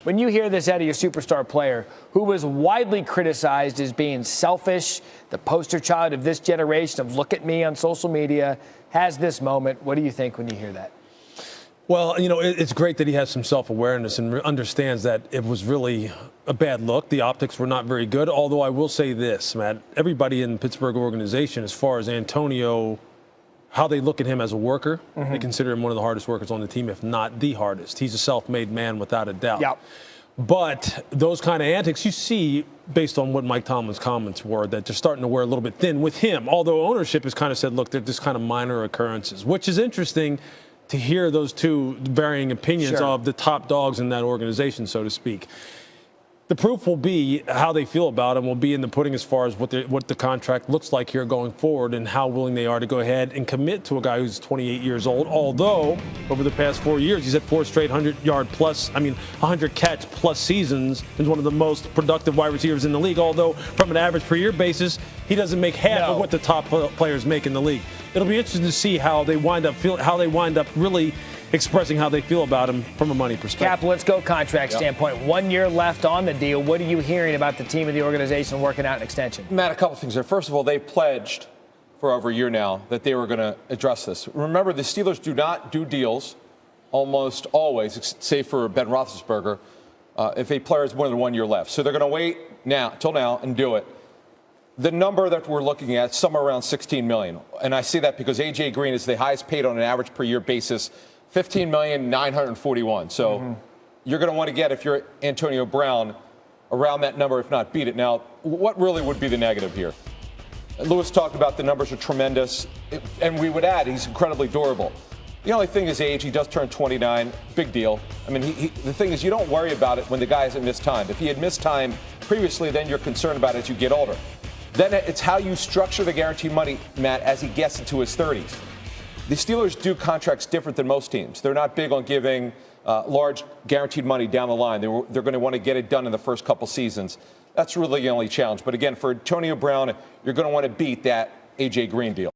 When you hear this out of your superstar player, who was widely criticized as being selfish, the poster child of this generation of look at me on social media, has this moment, what do you think when you hear that? Well, you know, it's great that he has some self-awareness and understands that it was really a bad look. The optics were not very good, although I will say this, Matt. Everybody in the Pittsburgh organization, as far as Antonio, how they look at him as a worker, they consider him one of the hardest workers on the team, if not the hardest. He's a self-made man without a doubt. Yep. But those kind of antics you see based on what Mike Tomlin's comments were, that they're starting to wear a little bit thin with him, although ownership has kind of said, look, they're just kind of minor occurrences, which is interesting to hear those two varying opinions of the top dogs in that organization, so to speak. The proof will be how they feel about him will be in the pudding as far as what the contract looks like here going forward and how willing they are to go ahead and commit to a guy who's 28 years old. Although over the past 4 years, he's had 4 straight 100 catch plus seasons. He's one of the most productive wide receivers in the league. Although from an average per year basis, he doesn't make half of what the top players make in the league. It'll be interesting to see how they wind up really expressing how they feel about him from a money perspective. Cap, let's go contract standpoint. 1 year left on the deal. What are you hearing about the team and the organization working out an extension? Matt, a couple things there. First of all, they pledged for over a year now that they were going to address this. Remember, the Steelers do not do deals almost always, save for Ben Roethlisberger, if a player has more than 1 year left. So they're going to wait till now and do it. The number that we're looking at, somewhere around $16 million. And I see that because A.J. Green is the highest paid on an average per year basis, $15,941,000. So you're going to want to get, if you're Antonio Brown, around that number, if not beat it. Now, what really would be the negative here? Lewis talked about the numbers are tremendous, and we would add he's incredibly durable. The only thing is age. He does turn 29. Big deal. I mean, the thing is you don't worry about it when the guy hasn't missed time. If he had missed time previously, then you're concerned about it as you get older. Then it's how you structure the guaranteed money, Matt, as he gets into his 30s. The Steelers do contracts different than most teams. They're not big on giving large guaranteed money down the line. They're going to want to get it done in the first couple seasons. That's really the only challenge. But again, for Antonio Brown, you're going to want to beat that A.J. Green deal.